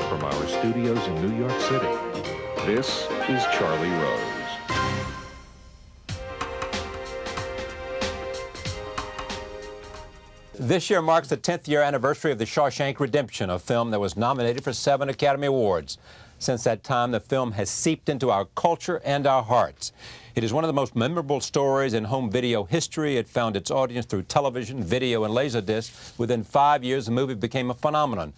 From our studios in New York City, this is Charlie Rose. This year marks the 10th year anniversary of the Shawshank Redemption, a film that was nominated for 7 Academy Awards. Since that time, the film has seeped into our culture and our hearts. It is one of the most memorable stories in home video history. It found its audience through television, video, and Laserdisc. Within 5 years, the movie became a phenomenon.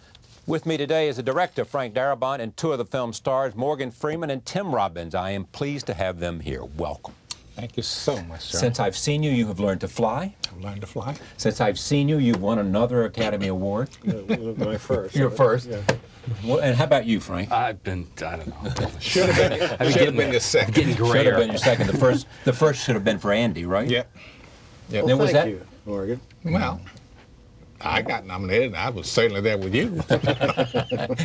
With me today is the director, Frank Darabont, and two of the film's stars, Morgan Freeman and Tim Robbins. I am pleased to have them here. Welcome. Thank you so much, sir. Since I've seen you, you have learned to fly. I've learned to fly. Since I've seen you, you've won another Academy Award. My first. Your first? Yeah. Well, and how about you, Frank? I've been, I don't know. Should have been your second. Getting Should have grayer. been your second. The first should have been for Andy, right? Yep. Yep. Then was that? Thank you, Morgan. Well, I got nominated, and I was certainly there with you.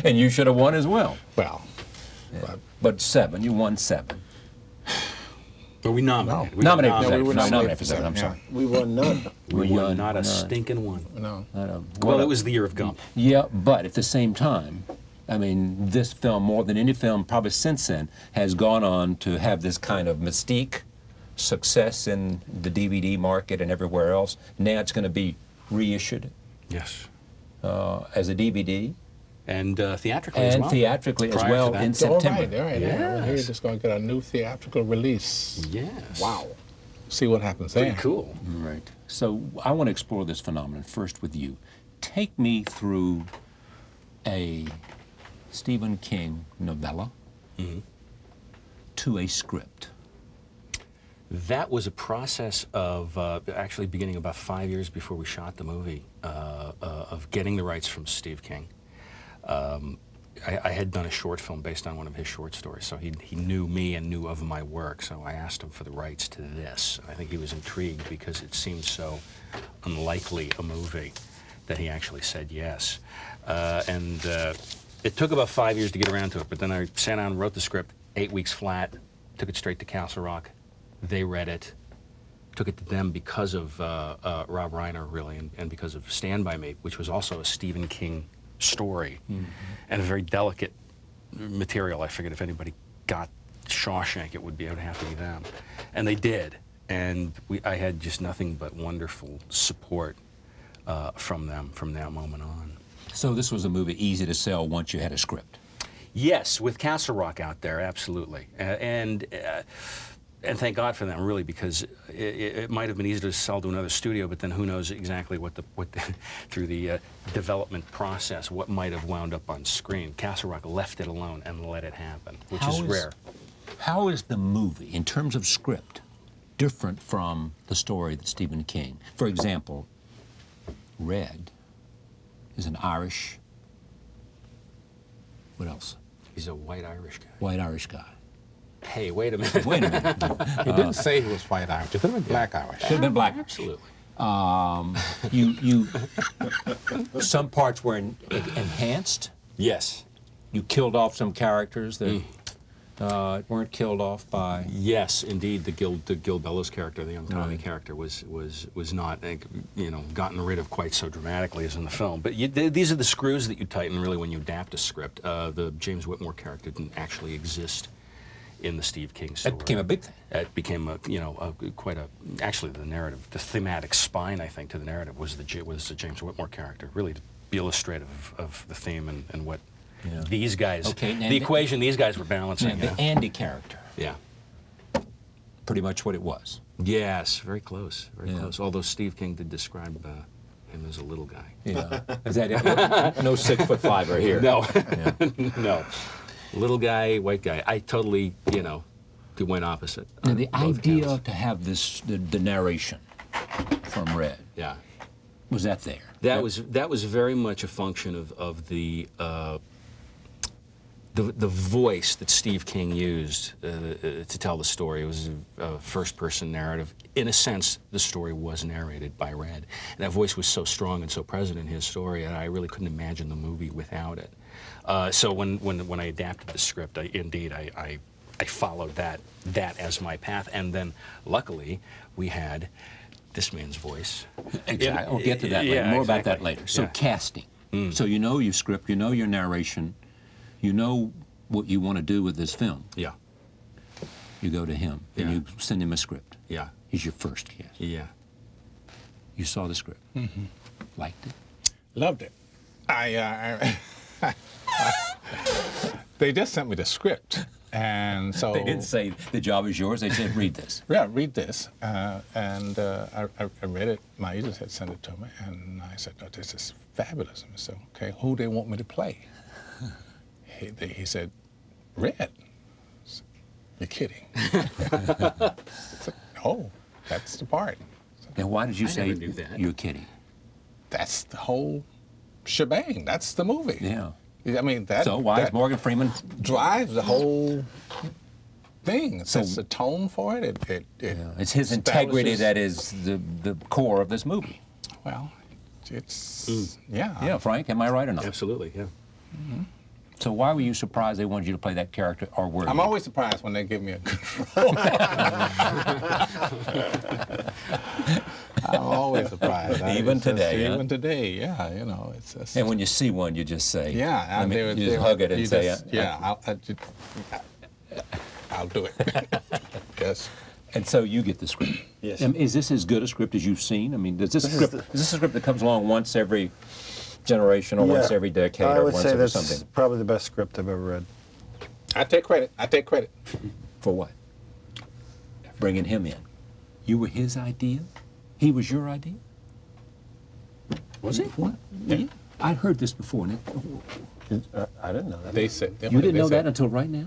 And you should have won as well. Well, But 7, you won 7. But we nominated. No. We got Nominated for we 7. were No, nominated nominated for for 7, I'm seven, sorry. We won none. We won won not a none. stinking one. no. Well, it was the year of Gump. Yeah, but at the same time, I mean, this film, more than any film probably since then, has gone on to have this kind of mystique, success in the DVD market and everywhere else. Now it's going to be reissued Yes. as a DVD And theatrically as and well. theatrically as Prior to well that. in All September. right, all right. Yeah. We're Yes. just going to get a new theatrical release. Yes. Wow. See what happens Pretty there. cool. Right. So I want to explore this phenomenon first with you. Take me through a Stephen King novella to a script. That was a process of actually beginning about 5 years before we shot the movie, of getting the rights from Steve King. I had done a short film based on one of his short stories, so he knew me and knew of my work, so I asked him for the rights to this. I think he was intrigued because it seemed so unlikely a movie that he actually said yes. It took about 5 years to get around to it, but then I sat down and wrote the script, 8 weeks flat, took it straight to Castle Rock. They read it, took it to them because of Rob Reiner, really, and because of Stand By Me, which was also a Stephen King story, and a very delicate material. I figured if anybody got Shawshank, it would have to be them. And they did, and I had just nothing but wonderful support from them from that moment on. So this was a movie easy to sell once you had a script. Yes, with Castle Rock out there, absolutely. And thank God for them, really, because it might have been easier to sell to another studio, but then who knows exactly through the development process, what might have wound up on screen. Castle Rock left it alone and let it happen, which is rare. How is the movie, in terms of script, different from the story that Stephen King? For example, Red is an Irish, what else? He's a white Irish guy. White Irish guy. Hey, wait a minute. Wait a minute. He didn't say he was white Irish. It could have been black Irish. Should have been black. Absolutely. Some parts were enhanced. Yes. You killed off some characters that weren't killed off by. Yes, indeed. The Gil Bellows character, the young Tommy character, was not, gotten rid of quite so dramatically as in the film. But these are the screws that you tighten, really, when you adapt a script. The James Whitmore character didn't actually exist in the Steve King story. It became a big thing. It became actually the narrative, the thematic spine, I think, to the narrative was the James Whitmore character, really to be illustrative of the theme and what these guys, the equation these guys were balancing. The Andy character. Yeah. Pretty much what it was. Yes, very close, very close. Although Steve King did describe him as a little guy. Yeah. Is that it? No 6'5" here. No, no. Little guy, white guy. I totally, went opposite. Now, the both idea counts. to have the narration from Red, Yeah. was that there? That was very much a function of the voice that Steve King used to tell the story. It was a first-person narrative. In a sense, the story was narrated by Red. And that voice was so strong and so present in his story, and I really couldn't imagine the movie without it. So when I adapted the script, I followed that as my path. And then, luckily, we had this man's voice. Exactly. We'll get to that later. Yeah, More about that exactly. later. So Yeah. casting. So you know your script, you know your narration, you know what you want to do with this film. Yeah, You go to him and Yeah. you send him a script. yeah, He's your first cast. yeah. You saw the script. Liked it. Loved it. They just sent me the script, and so They didn't say the job is yours. They said read this. yeah, read this, and I read it. My agent had sent it to me, and I said, "Oh, this is fabulous." And I said, "Okay, who they want me to play?" He said, "Red." I said, "You're kidding." I said, "No, that's the part. Now, why did you I say never knew that. you're kidding? That's the whole shebang. That's the movie." Yeah. I mean, that. So why is that Morgan Freeman? drives the whole thing. It sets the tone for it. It's his integrity establishes- that is the core of this movie. Well, it's yeah. Yeah, Frank, am I right or not? Absolutely, yeah. So why were you surprised they wanted you to play that character, or were I'm you? always surprised when they give me a good role. I'm always surprised. Even today, huh? Even today, yeah. You know, it's just. And when you see one, you just say, yeah, I mean, they you just hug it and you say, just- yeah, I'll do it. Yes. And so you get the script. Yes. And is this as good a script as you've seen? I mean, is this a script that comes along once every generation or once every decade I or would once say every that's something? probably the best script I've ever read. I take credit. For what? Bringing him in. You were his idea? He was your idea? Was he? What? Yeah. I heard this before. Nick. I didn't know that. They said You didn't know that until right now?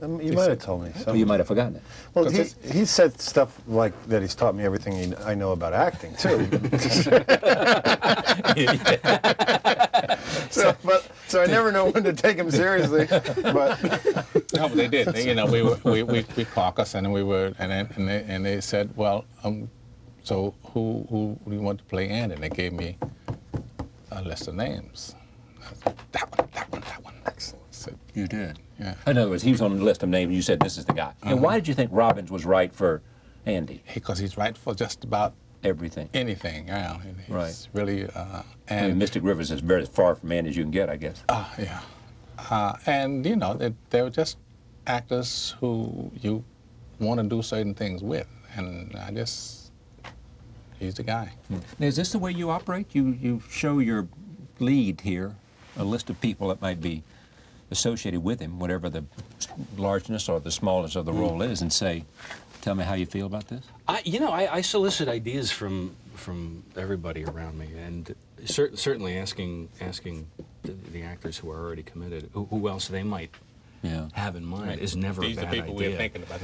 You might have told me. Or you might have forgotten it. Well, 'Cause he said stuff like that. He's taught me everything I know about acting too. So I never know when to take him seriously. But No, but they did. They, we caucused and they said, well, so who do you want to play Andy? And they gave me a list of names. I said, that one. Excellent. I said, You did. yeah. In other words, he was on the list of names and you said, this is the guy. And why did you think Robbins was right for Andy? Because he's right for just about Everything. anything. Yeah, he's Right. really, I and mean, Mystic Rivers is very far from Andy as you can get, I guess. yeah. And, they were just actors who you want to do certain things with. And he's the guy. Now, is this the way you operate? You show your lead here, a list of people that might be associated with him, whatever the largeness or the smallness of the role is, and say, tell me how you feel about this? I solicit ideas from everybody around me, and certainly asking the actors who are already committed who else they might have in mind is never These a are bad people idea. we're thinking about.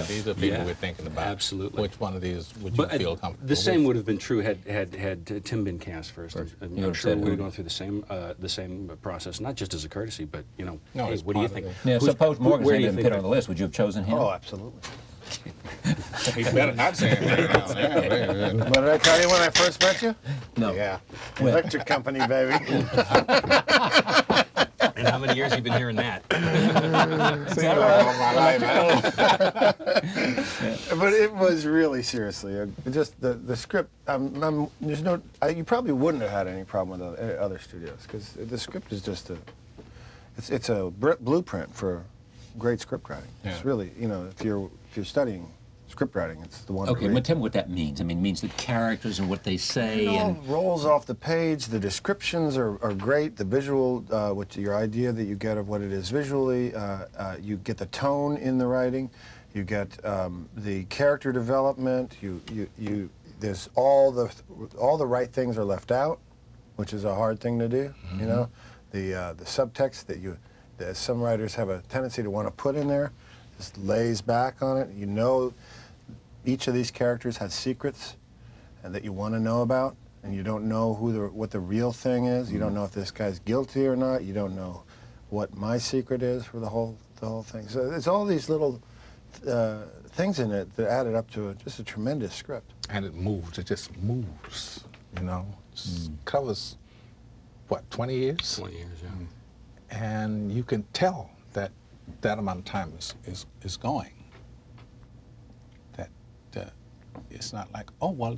These are people we're thinking about. Absolutely. Which one of these would you But feel comfortable the same with? would have been true had Tim been cast first. First. I'm You would have sure said we who? would have gone through the same process, not just as a courtesy, but No, hey, it's what do you part of think? it. Now, suppose Morgan's where do name you didn't think fit on the list. Would you have chosen him? oh, absolutely. He better not say anything now. Yeah. What did I tell you when I first met you? No. Yeah. When? Electric company, baby. And how many years have you been hearing that? See, all my life. But it was really seriously just the script. There's no. You probably wouldn't have had any problem with other studios because the script is just it's a blueprint for great script writing. Yeah. It's really if you're studying script writing, it's the one. to Okay, read. but tell me what that means. I mean, it means the characters and what they say It all and... rolls off the page. The descriptions are great. The visual, your idea that you get of what it is visually, you get the tone in the writing, you get the character development. There's all the right things are left out, which is a hard thing to do. Mm-hmm. The subtext that some writers have a tendency to want to put in there, just lays back on it. Each of these characters has secrets and that you want to know about, and you don't know what the real thing is. You don't know if this guy's guilty or not. You don't know what my secret is for the whole thing. So there's all these little things in it that added up to just a tremendous script. And it moves. It just moves. Just covers what 20 years, 20 years, yeah. and you can tell that amount of time is going. That it's not like, oh, well,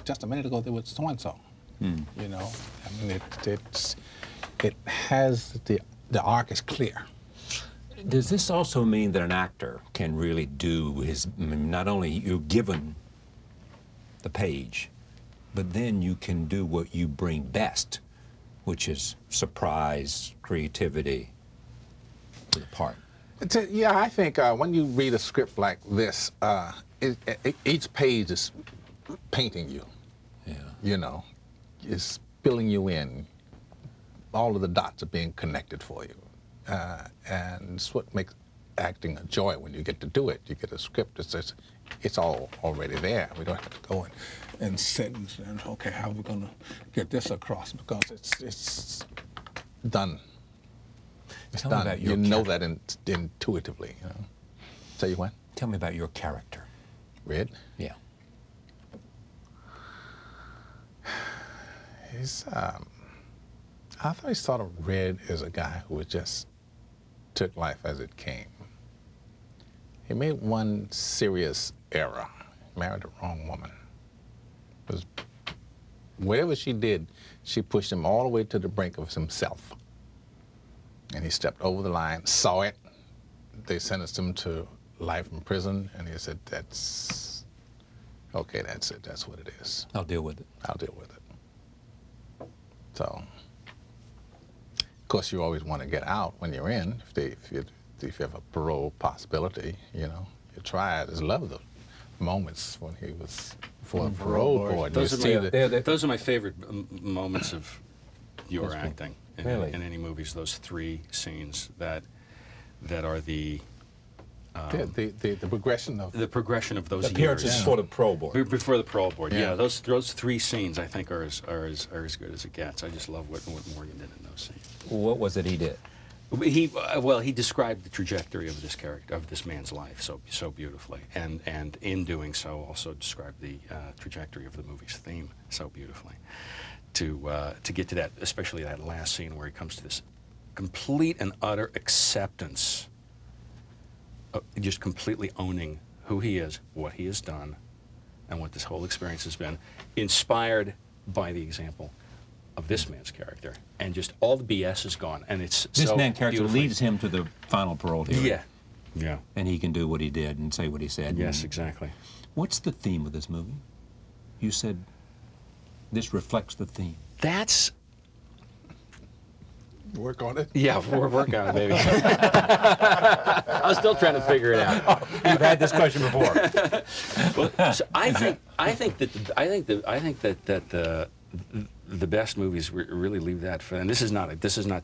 just a minute ago there was so-and-so. You know, I mean, it has, the arc is clear. Does this also mean that an actor can really do his, I mean, not only you're given the page, but then you can do what you bring best, which is surprise, creativity to the part? Yeah, I think when you read a script like this, each page is painting you. Yeah. You know, is filling you in. All of the dots are being connected for you. And it's what makes acting a joy when you get to do it. You get a script that says, it's all already there. We don't have to go and sit and say, okay, how are we going to get this across? Because it's done. It's Tell me done. about your You know character. that intuitively. You know? Tell you what? Tell me about your character. Red? Yeah. He's, I thought he sort of Red as a guy who just took life as it came. He made one serious error. He married the wrong woman. Because whatever she did, she pushed him all the way to the brink of himself. And he stepped over the line, saw it. They sentenced him to life in prison, and he said, that's, okay, that's it, that's what it is. I'll deal with it. I'll deal with it. So, of course, you always want to get out when you're in. If you have a parole possibility, you know, you try it. I love the moments when he was before the parole board. Those You are, see my, those are my favorite moments of your acting in, Really? in any movies. Those three scenes that are the progression of the progression of those Appearances years for the parole board. before the parole board. Yeah. Yeah, those three scenes I think are as good as it gets. I just love what Morgan did in those scenes. What was it he did? He described the trajectory of this character, of this man's life, so beautifully, and in doing so, also described the trajectory of the movie's theme so beautifully. To get to that, especially that last scene where he comes to this complete and utter acceptance, just completely owning who he is, what he has done, and what this whole experience has been, inspired by the example of this man's character, and just all the BS is gone, and it's This so man character beautifully- leads him to the final parole hearing. Yeah, yeah, And he can do what he did and say what he said. yes, And exactly. what's the theme of this movie? You said this reflects the theme. That's work on it. yeah, we're working on it, baby. I'm still trying to figure it out. You've had this question before. Well, so I think that the best movies really leave that for, and this is not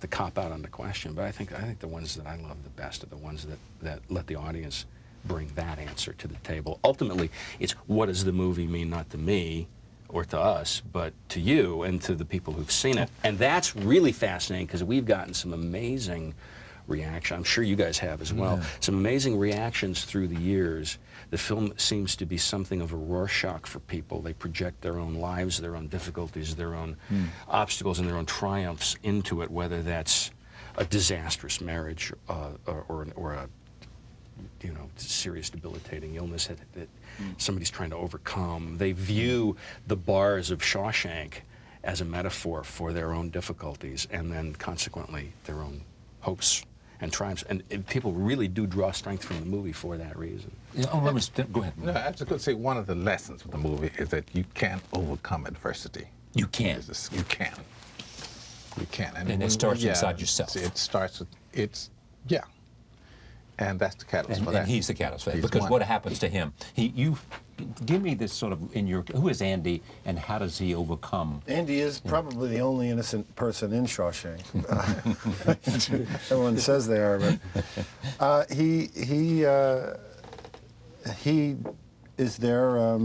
the cop out on the question, but I think the ones that I love the best are the ones that let the audience bring that answer to the table. Ultimately, it's what does the movie mean, not to me or to us, but to you and to the people who've seen it. And that's really fascinating because we've gotten some amazing reaction. I'm sure you guys have as well. Yeah. Some amazing reactions through the years. The film seems to be something of a Rorschach for people. They project their own lives, their own difficulties, their own obstacles, and their own triumphs into it, whether that's a disastrous marriage or a serious debilitating illness that somebody's trying to overcome. They view the bars of Shawshank as a metaphor for their own difficulties and then consequently their own hopes and triumphs. And people really do draw strength from the movie for that reason. Yeah, go ahead. No, I was going to say one of the lessons of the movie is that you can't overcome adversity. You can. You can. You can. And it starts inside yourself. It starts with, yeah. And that's the catalyst for that. And he's the catalyst for that. He's Because one. what happens to him? You give me this sort of who is Andy and how does he overcome? Andy is probably the only innocent person in Shawshank. Everyone says they are, but he is there,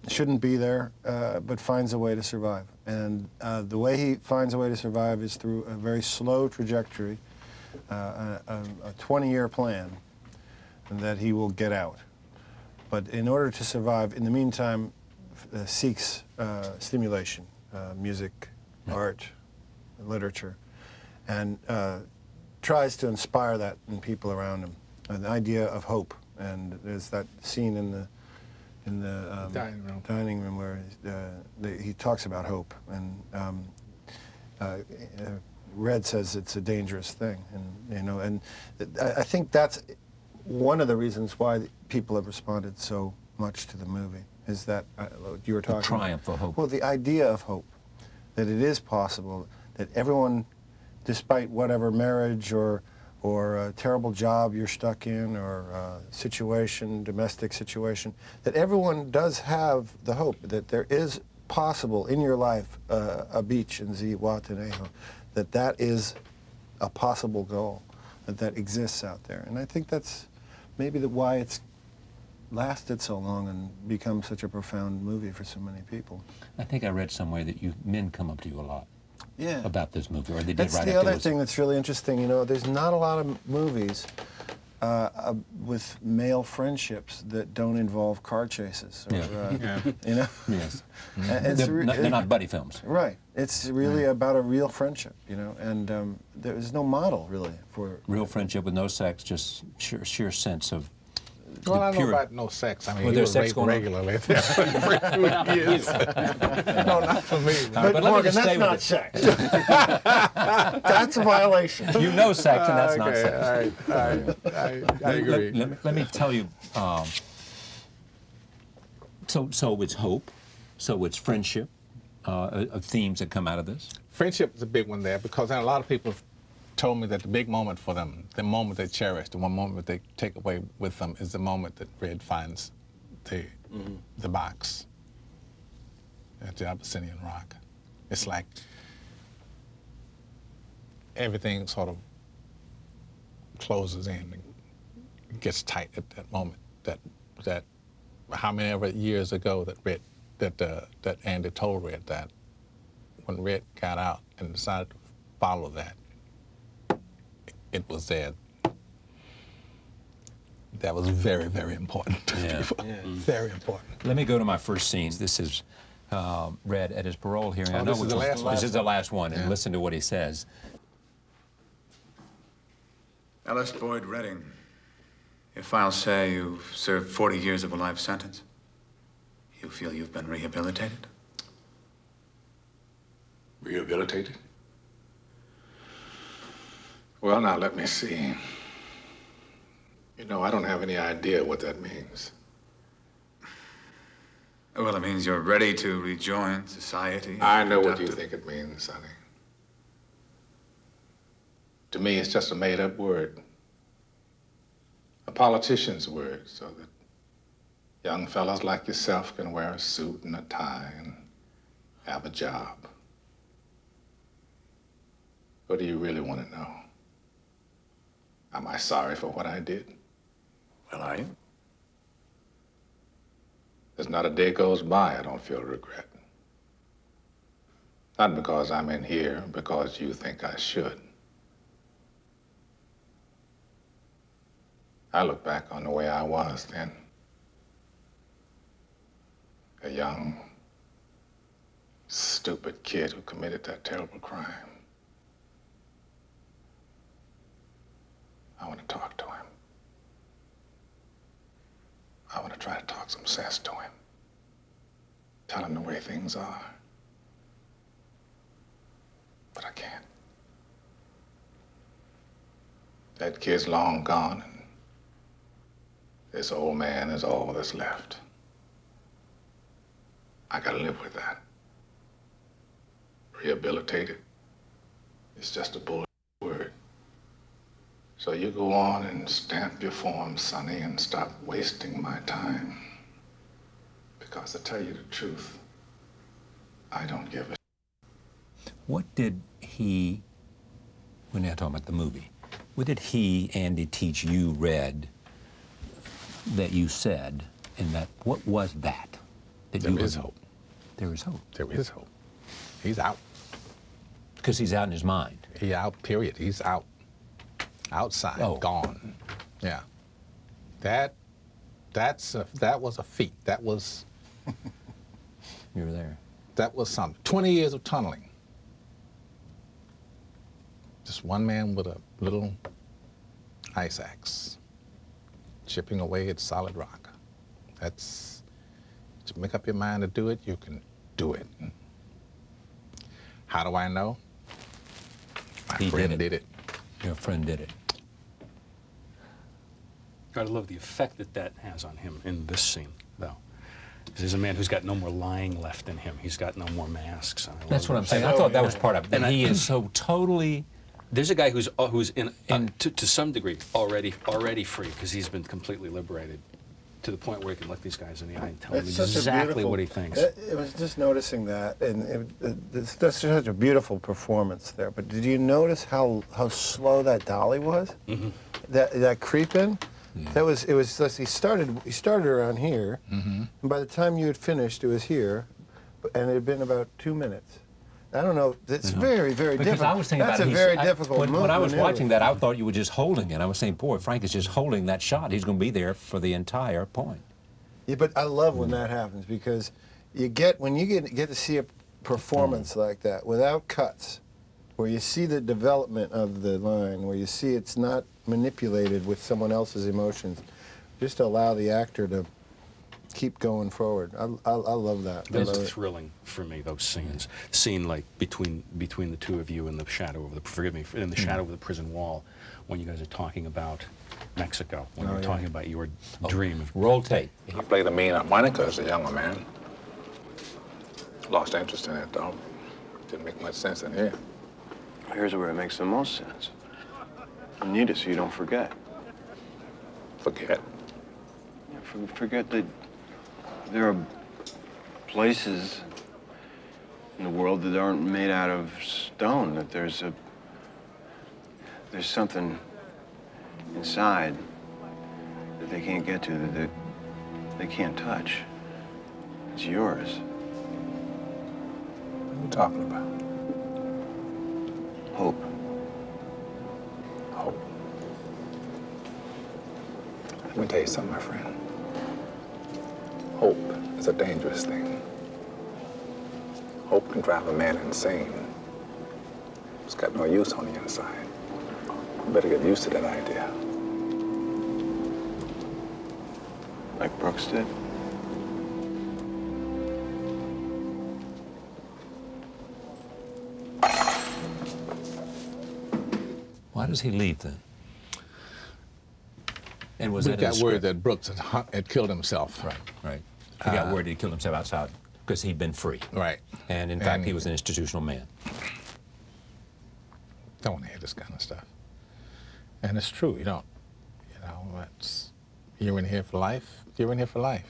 shouldn't be there, but finds a way to survive. And the way he finds a way to survive is through a very slow trajectory. A 20-year plan that he will get out. But in order to survive, in the meantime, seeks stimulation, music, art, literature, and tries to inspire that in people around him, an idea of hope. And there's that scene in in the dining room, where he talks about hope, and Red says it's a dangerous thing, and I think that's one of the reasons why people have responded so much to the movie, is that you were talking The triumph of hope. Well, the idea of hope, that it is possible, that everyone, despite whatever marriage or a terrible job you're stuck in, or situation, domestic situation, that everyone does have the hope that there is possible in your life a beach in Zihuatanejo, that is a possible goal, that exists out there. And I think that's maybe why it's lasted so long and become such a profound movie for so many people. I think I read somewhere that men come up to you a lot about this movie, or they did That's right the after other thing that's really interesting. You know, there's not a lot of movies with male friendships that don't involve car chases. Or, you know? Yes. They're not buddy films. Right. It's really about a real friendship, you know, and there's no model, really, for... Real friendship with no sex, just sheer sense of... Well, I don't know pure... about no sex. I mean, Was he there was sex raped going on? regularly. No, not for me. But let me Morgan, just stay that's with not sex. That's a violation. You know sex, and that's not Okay, sex. all right. I agree. Let me tell you, so it's hope, so it's friendship, of themes that come out of this. Friendship is a big one there, because a lot of people have told me that the big moment for them, the moment they cherish, the one moment they take away with them, is the moment that Red finds the box at the Abyssinian Rock. It's like everything sort of closes in and gets tight at that moment. That how many ever years ago that Andy told Red that when Red got out and decided to follow that, it was there. That was very, very important to people. Yeah. Very important. Let me go to my first scene. This is Red at his parole hearing. I know this is the last one. This is the last one, and listen to what he says. Ellis Boyd Redding, your files say you've served 40 years of a life sentence. You feel you've been rehabilitated? Rehabilitated? Well, now, let me see. You know, I don't have any idea what that means. Well, it means you're ready to rejoin society. I know what you think it means, Sonny. To me, it's just a made-up word. A politician's word, so that young fellas like yourself can wear a suit and a tie and have a job. What do you really want to know? Am I sorry for what I did? Well, are you? There's not a day goes by I don't feel regret. Not because I'm in here, because you think I should. I look back on the way I was then. A young, stupid kid who committed that terrible crime. I want to talk to him. I want to try to talk some sense to him. Tell him the way things are. But I can't. That kid's long gone, and this old man is all that's left. I gotta live with that. Rehabilitated. It's just a bullet word. So you go on and stamp your form, Sonny, and stop wasting my time. Because to tell you the truth, I don't give a What did he, we're not talking about the movie, what did he, Andy, teach you, Red, that you said, and that, what was that? There is hope. There is hope. There is hope. He's out. Because he's out in his mind. He's out, period. He's out. Outside, gone. Yeah. That was a feat. That was... You were there. That was something. 20 years of tunneling. Just one man with a little ice axe, chipping away at solid rock. That's You make up your mind to do it, you can do it. How do I know? My friend did it. Your friend did it. I love the effect that that has on him in this scene, though. There's a man who's got no more lying left in him. He's got no more masks. That's what I'm saying. I thought that was part of it. And he is so totally... There's a guy who's to some degree already free because he's been completely liberated to the point where he can look these guys in the eye and tell them exactly what he thinks. It was just noticing that, and that's such a beautiful performance there. But did you notice how slow that dolly was? Mm-hmm. That creep in. Yeah. It was just, he started around here, and by the time you had finished, it was here, and it had been about 2 minutes. I don't know. It's very, very difficult. I was thinking That's a very difficult movement. When I was watching that, I thought you were just holding it. I was saying, boy, Frank is just holding that shot. He's going to be there for the entire point. Yeah, but I love when that happens because when you get to see a performance like that without cuts, where you see the development of the line, where you see it's not manipulated with someone else's emotions, just to allow the actor to keep going forward. I love that. That's thrilling for me, those scenes. Scene like between the two of you in the shadow of the shadow of the prison wall, when you guys are talking about Mexico, when you're talking about your dream. Roll tape. He played a mean harmonica as a younger man. Lost interest in it, though. Didn't make much sense in here. Here's where it makes the most sense. You need it so you don't forget. Forget? Yeah, forget that there are places in the world that aren't made out of stone, that there's something inside that they can't get to, that they can't touch. It's yours. What are you talking about? Hope. Hope. Let me tell you something, my friend. Hope is a dangerous thing. Hope can drive a man insane. It's got no use on the inside. You better get used to that idea. Like Brooks did? Why does he leave then? And was We that in the got word script? that Brooks had killed himself. Right. We got word he killed himself outside because he'd been free. Right. And in fact, he was an institutional man. Don't want to hear this kind of stuff. And it's true, you don't. You know, you're in here for life. You're in here for life.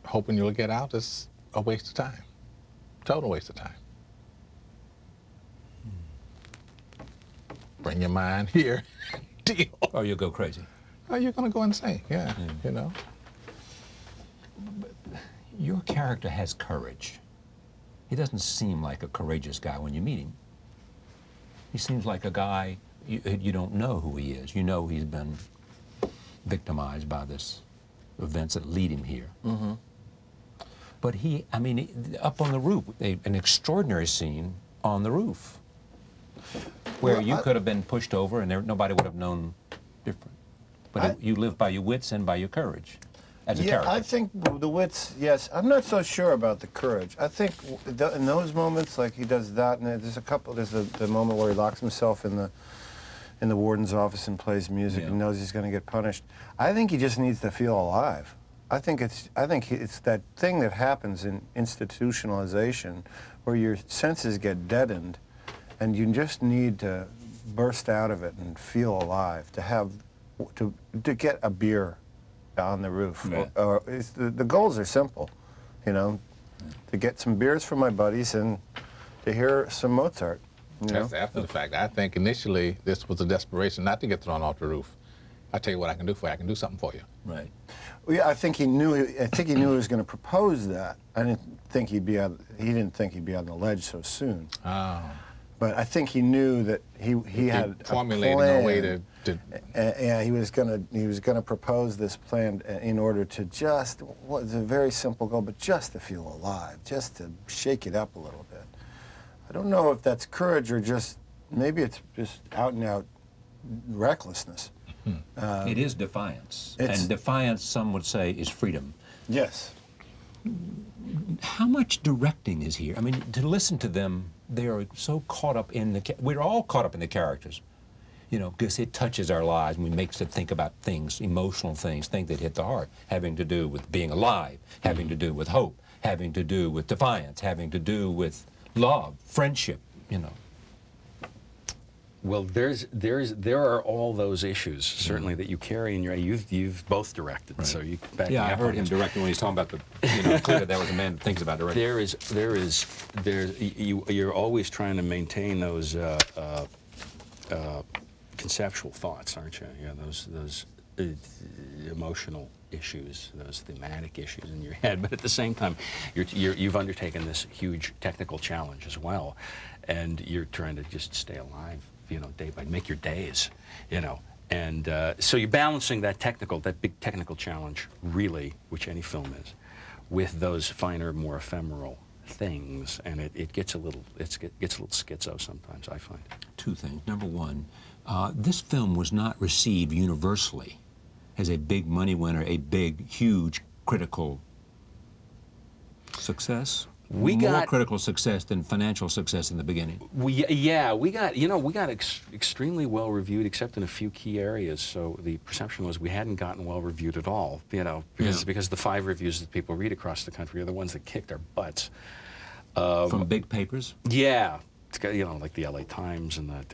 Hoping you'll get out is a waste of time. Total waste of time. Bring your mind here. Deal. Or you'll go crazy. Oh, you're going to go insane, yeah, you know. Your character has courage. He doesn't seem like a courageous guy when you meet him. He seems like a guy, you don't know who he is. You know he's been victimized by this events that lead him here. Mm-hmm. But up on the roof, an extraordinary scene on the roof, where you could have been pushed over and nobody would have known different. But you live by your wits and by your courage as a character. I think the wits, yes. I'm not so sure about the courage. I think in those moments, like he does that, and there's the moment where he locks himself in the warden's office and plays music and knows he's going to get punished. I think he just needs to feel alive. I think it's that thing that happens in institutionalization where your senses get deadened and you just need to burst out of it and feel alive, to get a beer on the roof. Yeah. Or the goals are simple, you know, to get some beers from my buddies and to hear some Mozart. That's after the fact. I think initially this was a desperation not to get thrown off the roof. I tell you what I can do for you. I can do something for you. Right. Well, yeah, I think he knew he was going to propose that. I didn't think he didn't think he'd be on the ledge so soon. Oh. But I think he knew that he had formulating a plan. a way to yeah, he was gonna propose this plan in order to just, what was a very simple goal, but just to feel alive, just to shake it up a little bit. I don't know if that's courage or maybe it's just out and out recklessness. It is defiance, and defiance, some would say, is freedom. Yes. how much directing is here? I mean, to listen to them, they are so caught up in the, we're all caught up in the characters, you know, because it touches our lives and makes us think about things, emotional things that hit the heart, having to do with being alive, having to do with hope, having to do with defiance, having to do with love, friendship, you know. Well, there are all those issues certainly that you carry in your. You've both directed, Right. so you can back Yeah, me I up heard on him this. directing when he's talking about the, you know, clearly that was a man that thinks about directing. You're always trying to maintain those conceptual thoughts, aren't you? Yeah, those emotional issues, those thematic issues in your head. But at the same time, you've undertaken this huge technical challenge as well, and you're trying to just stay alive, you know, day by make your days, you know. And so you're balancing that big technical challenge, really, which any film is, with those finer, more ephemeral things, and it gets a little schizo sometimes, I find. Two things. Number one, this film was not received universally as a big money winner, a big, huge critical success. More critical success than financial success in the beginning. We got extremely well reviewed, except in a few key areas. So the perception was we hadn't gotten well reviewed at all, you know, because the 5 reviews that people read across the country are the ones that kicked our butts. From big papers? Yeah, it's got, you know, like the LA Times and the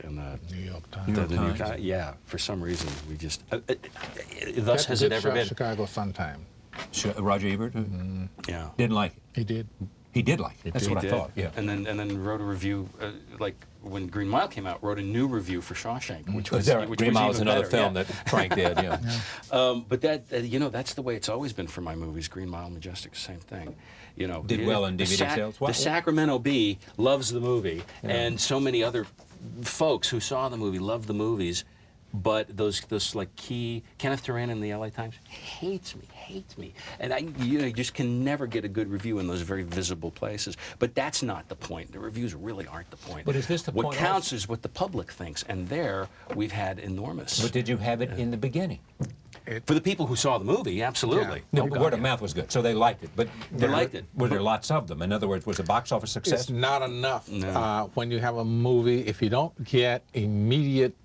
New York Times. New York the New Times. York, yeah. For some reason, we just thus has it ever been. Chicago Sun-Time. Roger Ebert? Yeah. Didn't like it. He did. He did like it. That's He what did. I thought. Yeah. And then wrote a review, like when Green Mile came out, wrote a new review for Shawshank, which was Green Mile is even another better, film yeah. that Frank did. Yeah. But that you know, that's the way it's always been for my movies. Green Mile, Majestic, same thing. You know, Did well in DVD sales. The Sacramento Bee loves the movie, and so many other folks who saw the movie loved the movies. But those like key Kenneth Turan in the LA Times hates me, and you just can never get a good review in those very visible places. But that's not the point. The reviews really aren't the point. But is this the what point counts also? is what the public thinks, and there we've had enormous. But did you have it in the beginning? For the people who saw the movie, absolutely. No, but word of mouth was good, so they liked it. But They liked it. Were there lots of them? In other words, was the box office success? It's not enough No. when you have a movie, if you don't get immediate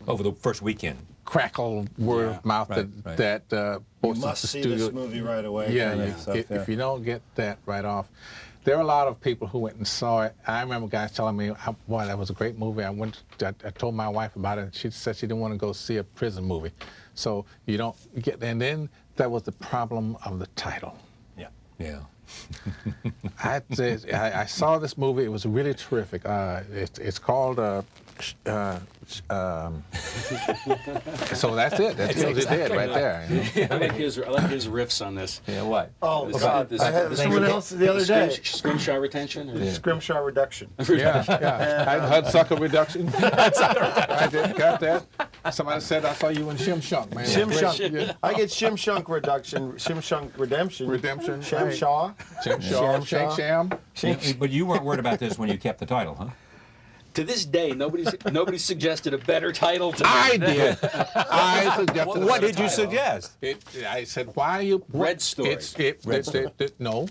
Over the first weekend. crackle word of mouth right. that You both must the see studio. this movie right away. Yeah, kind of yeah. stuff, If you don't get that right off, there are a lot of people who went and saw it. I remember guys telling me, "Boy, that was a great movie." I told my wife about it, and she said she didn't want to go see a prison movie. So you don't get. And then that was the problem of the title. Yeah. Yeah. I saw this movie. It was really terrific. It's called. So that's it. That's exactly it right there. You know? I like his riffs on this. Yeah. What? Oh, This- God. this- I had this- someone else the other day. Scrimshaw retention? Or? Scrimshaw reduction. Yeah. Hudsucker reduction. Right there, got that. Somebody said I saw you in Shawshank, man. Shimshunk. Yeah. I get Shimshunk reduction, Shimshunk redemption. Redemption, Shamshaw. Sham, Shank Sham. But you weren't worried about this when you kept the title, huh? To this day, nobody suggested a better title to me. I did. I suggested. What did you suggest? I said, why are you... Red Story. No.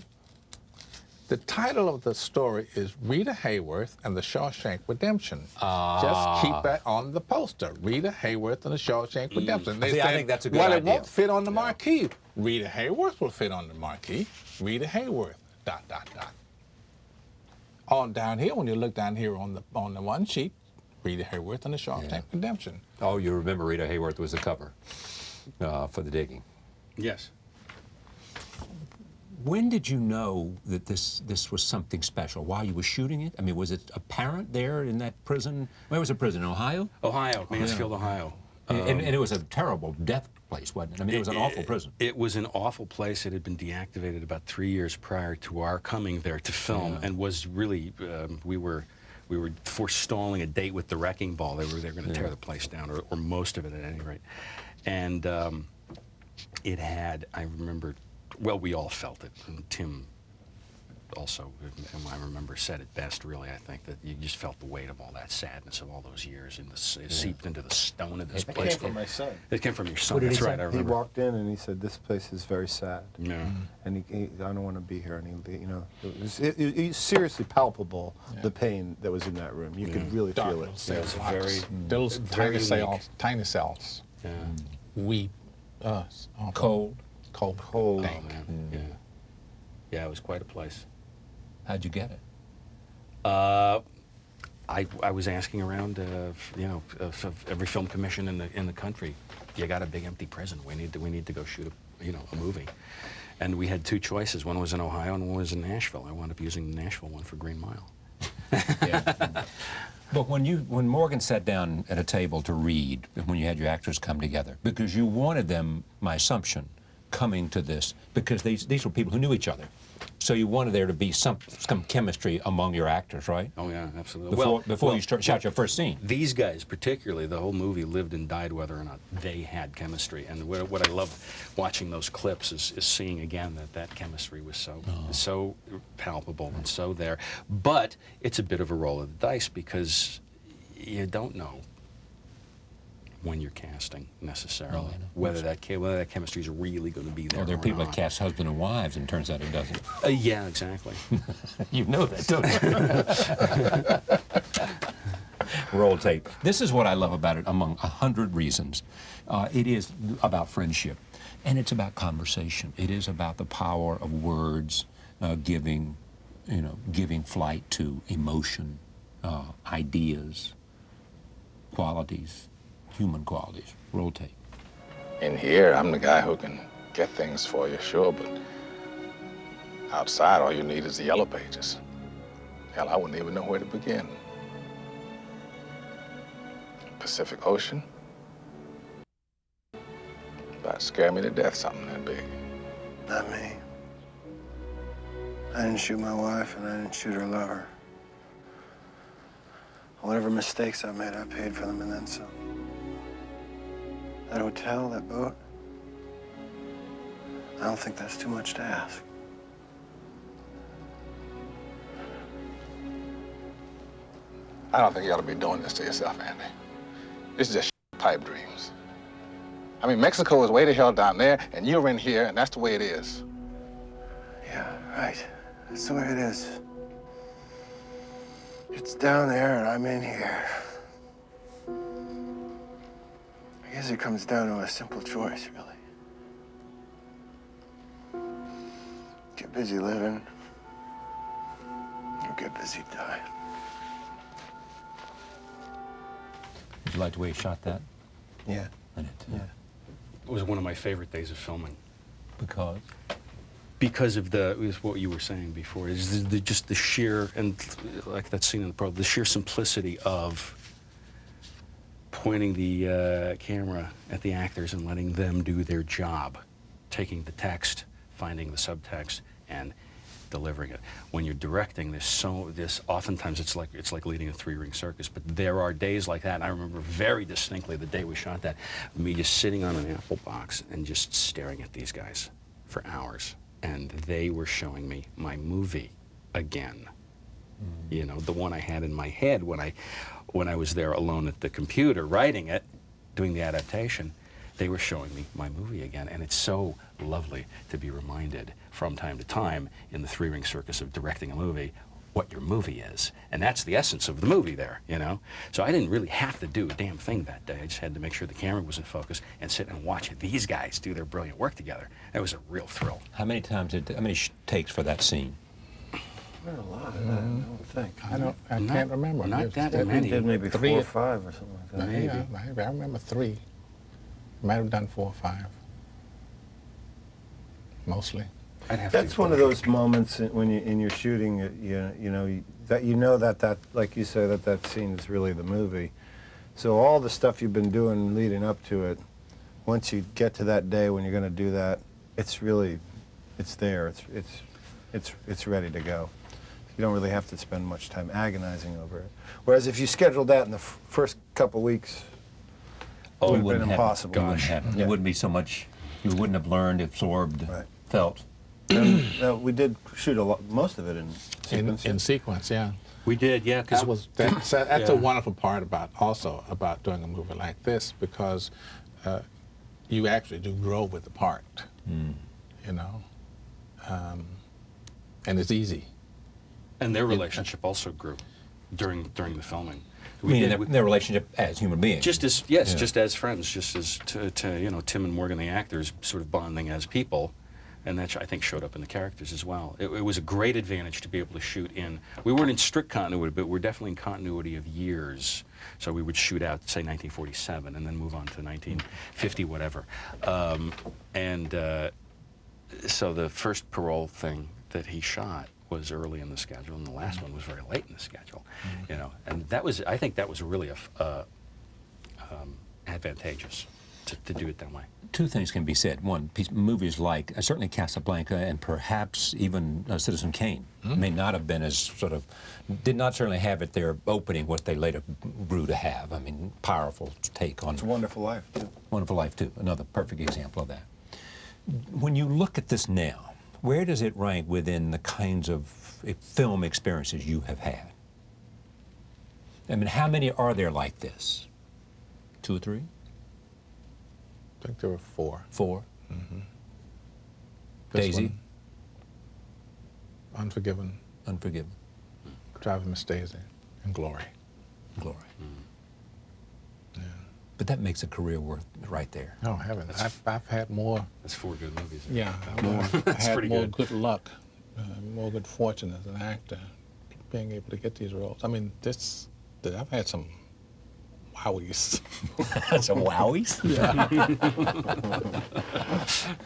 The title of the story is Rita Hayworth and the Shawshank Redemption. Just keep that on the poster. Rita Hayworth and the Shawshank Redemption. They See, I said, think that's a good well, idea. it won't fit on the marquee. Rita Hayworth will fit on the marquee. Rita Hayworth, ... On down here, when you look down here on the one sheet, Rita Hayworth and the Shawshank Redemption. Oh, you remember Rita Hayworth was the cover for The Digging. Yes. When did you know that this was something special? While you were shooting it? I mean, was it apparent there in that prison? Where was the prison? In Ohio? Ohio, Mansfield, Ohio. And it was a terrible death place, wasn't it? I mean, it was an awful prison. It was an awful place. It had been deactivated about 3 years prior to our coming there to film, and was really we were forestalling a date with the Wrecking Ball. They were going to tear the place down, or most of it at any rate. And it had, I remember, well, we all felt it, and Tim also, I remember, said it best, really. I think that you just felt the weight of all that sadness of all those years, and it seeped into the stone of this It place. came from my son. It came from your son. What did That's he right. say? I He remember. walked in and he said, "This place is very sad." Yeah. And I don't want to be here. And he, it was seriously palpable, the pain that was in that room. You could really feel it. Cell it's blocks. very- Those very tiny cells. Yeah. Weep us. Cold. Cold. Cold. Oh, man. Yeah. Yeah, it was quite a place. How'd you get it? I was asking around, of every film commission in the country. You got a big empty prison. We need to go shoot a movie, and we had two choices. One was in Ohio, and one was in Nashville. I wound up using the Nashville one for Green Mile. But when Morgan sat down at a table to read, when you had your actors come together, because you wanted them, my assumption, coming to this, because these were people who knew each other. So you wanted there to be some chemistry among your actors, right? Oh yeah, absolutely. Before you shot your first scene. These guys, particularly, the whole movie lived and died whether or not they had chemistry. And what I love watching those clips is seeing again that chemistry was so palpable and so there. But it's a bit of a roll of the dice because you don't know when you're casting necessarily whether that chemistry is really going to be there. Well, there are or people not. that cast husband and wives, and turns out it doesn't. Yeah, exactly. You know that, don't you? Roll tape. This is what I love about it, among 100 reasons. It is about friendship, and it's about conversation. It is about the power of words, giving flight to emotion, ideas, qualities, human qualities. Roll tape. In here, I'm the guy who can get things for you, sure, but outside, all you need is the yellow pages. Hell, I wouldn't even know where to begin. Pacific Ocean? About to scare me to death, something that big. Not me. I didn't shoot my wife, and I didn't shoot her lover. Whatever mistakes I made, I paid for them and then some. That hotel, that boat, I don't think that's too much to ask. I don't think you ought to be doing this to yourself, Andy. This is just pipe dreams. I mean, Mexico is way the hell down there, and you're in here, and that's the way it is. Yeah, right. That's the way it is. It's down there, and I'm in here. I guess it comes down to a simple choice, really. Get busy living, or get busy dying. Did you like the way he shot that? Yeah. I did too. It was one of my favorite days of filming. Because? Because of what you were saying before, is just the sheer, and like that scene in the the sheer simplicity of pointing the camera at the actors and letting them do their job, taking the text, finding the subtext, and delivering it. When you're directing, this oftentimes it's like leading a three-ring circus. But there are days like that. And I remember very distinctly the day we shot that, me just sitting on an apple box and just staring at these guys for hours. And they were showing me my movie again. You know, the one I had in my head when I was there alone at the computer writing it, doing the adaptation. They were showing me my movie again, and it's so lovely to be reminded from time to time in the three-ring circus of directing a movie what your movie is. And that's the essence of the movie there, you know? So I didn't really have to do a damn thing that day. I just had to make sure the camera was in focus and sit and watch these guys do their brilliant work together. It was a real thrill. How many takes for that scene? Not a lot of that, I don't think. I can't remember. Not that We many. did maybe Three. 4 or 5 or something like that. Maybe. I remember 3. Might have done 4 or 5. Mostly. I'd have That's to one of those moments when you're shooting, that like you say, that scene is really the movie. So all the stuff you've been doing leading up to it, once you get to that day when you're going to do that, it's there. It's ready to go. You don't really have to spend much time agonizing over it. Whereas if you scheduled that in the first couple weeks, it would have been impossible. You wouldn't have it. It wouldn't be so much. You wouldn't have learned, absorbed, Right. felt. We did shoot most of it in sequence. In sequence, yeah. We did, yeah. Because That's yeah. a wonderful part about doing a movie like this, because you actually do grow with the part, you know, and it's easy. And their relationship also grew during the filming. I mean, their relationship as human beings. Just as just as friends, just as to you know, Tim and Morgan, the actors, sort of bonding as people, and that I think showed up in the characters as well. It was a great advantage to be able to shoot in. We weren't in strict continuity, but we're definitely in continuity of years. So we would shoot out, say, 1947, and then move on to 1950, whatever. So the first parole thing that he shot was early in the schedule, and the last one was very late in the schedule. You know, and that was, I think that was really advantageous to do it that way. Two things can be said. One, movies like certainly Casablanca and perhaps even Citizen Kane may not have been as sort of, did not certainly have at their opening what they later grew to have. I mean, powerful take on. It's a Wonderful Life, too. Wonderful Life, too. Another perfect example of that. When you look at this now, where does it rank within the kinds of film experiences you have had? I mean, how many are there like this? 2 or 3? I think there were 4. 4? Mm-hmm. Daisy? One, Unforgiven. Unforgiven. Driving Miss Daisy, and Glory. Glory. Yeah. But that makes a career worth right there. Oh, heavens. I've had more. That's 4 good movies. Yeah, I've had more good luck, more good fortune as an actor, being able to get these roles. I mean, I've had some wowies. Some wowies?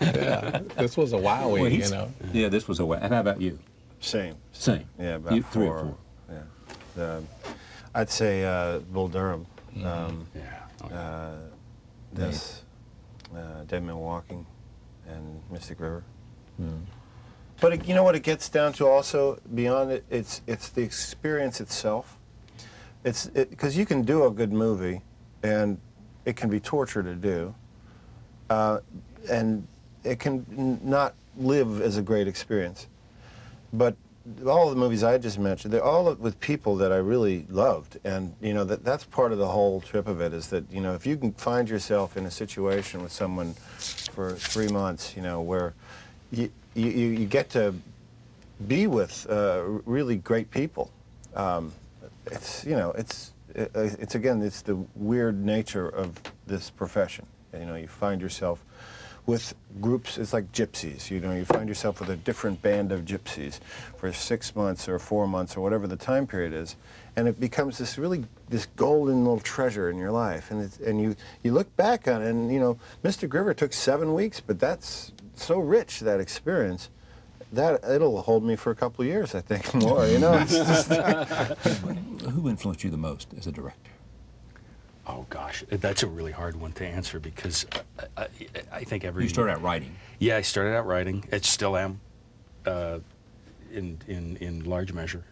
Yeah, this was a wowie, Well, you know. Yeah, this was a wowie. And how about you? Same. Same. Yeah, about 4. 3 or 4. Yeah. I'd say Bull Durham. This, Dead Man Walking, and Mystic River. But you know what it gets down to also, beyond it, it's the experience itself. Because you can do a good movie, and it can be torture to do, and it can not live as a great experience. But all the movies I just mentioned, they're all with people that I really loved, and you know that's part of the whole trip of it. Is that, you know, if you can find yourself in a situation with someone for 3 months, you know, where you get to be with really great people. It's, you know, it's again, it's the weird nature of this profession. You know, you find yourself with groups. It's like gypsies. You know, you find yourself with a different band of gypsies for 6 months or 4 months or whatever the time period is, and it becomes this golden little treasure in your life. And you look back on it, and you know, Mr. River took 7 weeks, but that's so rich, that experience, that it'll hold me for a couple of years, I think, more. You know. It's just Who influenced you the most as a director? Oh gosh, that's a really hard one to answer, because I think every... You started out writing. Yeah, I started out writing. I still am, in large measure.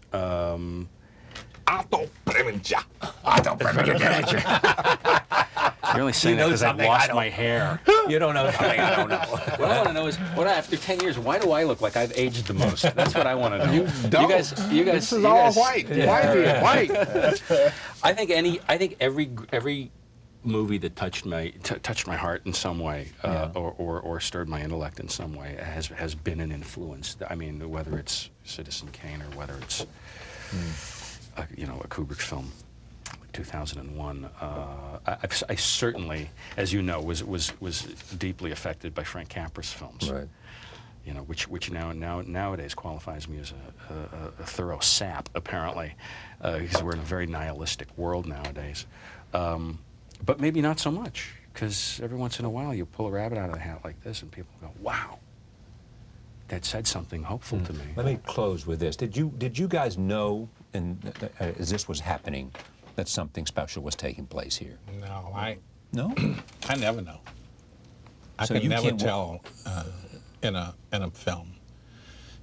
You're only saying that because I've lost my hair. You don't know something I don't know. What I want to know is, after 10 years, why do I look like I've aged the most? That's what I want to know. You don't. You guys, This is all white. Yeah. White. I think every movie that touched my heart in some way, or stirred my intellect in some way, has been an influence. I mean, whether it's Citizen Kane or whether it's you know, a Kubrick film, 2001. I certainly, as you know, was deeply affected by Frank Capra's films. Right. You know, which nowadays qualifies me as a thorough sap, apparently, because we're in a very nihilistic world nowadays. But maybe not so much, because every once in a while you pull a rabbit out of the hat like this, and people go, "Wow, that said something hopeful to me." Let me close with this. Did you guys know, as this was happening, that something special was taking place here? No, I never know. I can never tell in a film,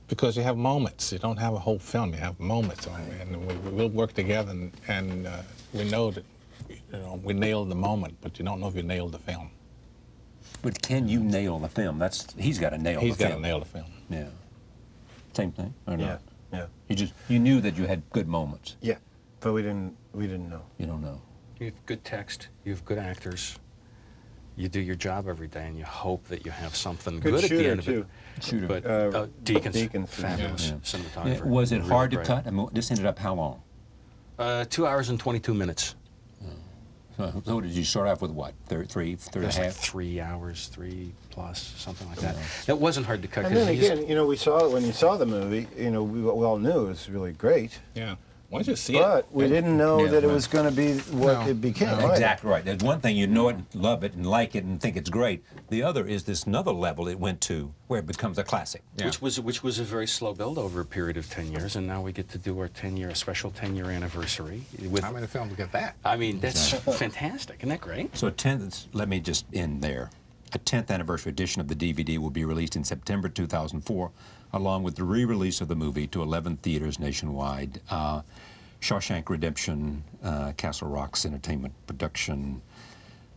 because you have moments. You don't have a whole film. You have moments, and we'll work together, and we know that, you know, we nailed the moment, but you don't know if you nailed the film. But can you nail the film? He's got to nail the film. He's got to nail the film. Yeah. Same thing, or Yeah, not? yeah, You knew that you had good moments. yeah. But we didn't know. You don't know. You have good text. You have good actors. You do your job every day, and you hope that you have something Good good at the shooter, end of too. it. Shooter. But Deakins, Deakins, fabulous yeah. cinematographer. Was it Really hard to great. cut? I mean, this ended up how long? 2 hours and 22 minutes. So did you start off with what? Three It and was a like half? 3 hours, 3+, something like that. It wasn't hard to cut. And 'cause then he's- again, you know, we saw it when you saw the movie. You know, we all knew it was really great, Yeah. Once you see but it, we didn't know Yeah, that it right. was going to be what No, it became. no. either. Exactly right. There's one thing, you know it, love it, and like it, and think it's great. The other is this another level it went to where it becomes a classic. Yeah. which was a very slow build over a period of 10 years, and now we get to do our special 10-year anniversary. With, how many films get that? I mean, that's fantastic. Isn't that great? So let me just end there. A 10th anniversary edition of the DVD will be released in September 2004, along with the re-release of the movie to 11 theaters nationwide. Shawshank Redemption, Castle Rock's entertainment production,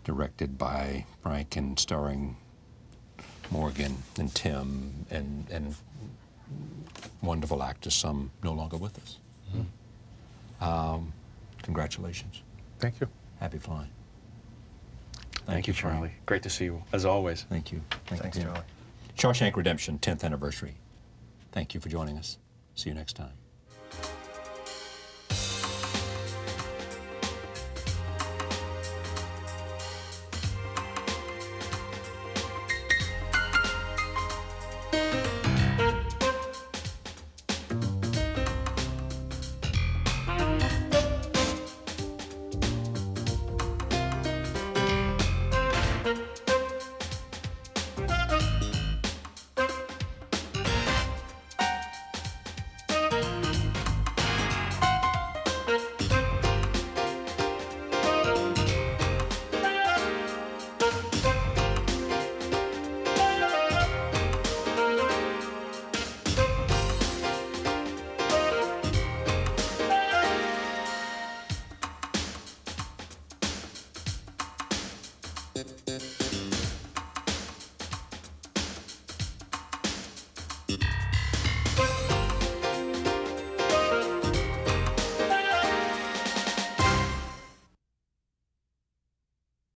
directed by Frank and starring Morgan and Tim and wonderful actors, some no longer with us. Congratulations. Thank you. Happy flying. Thank you, Frank. Charlie. Great to see you, as always. Thank you. Thanks, you. Charlie. Shawshank Redemption, 10th anniversary. Thank you for joining us. See you next time.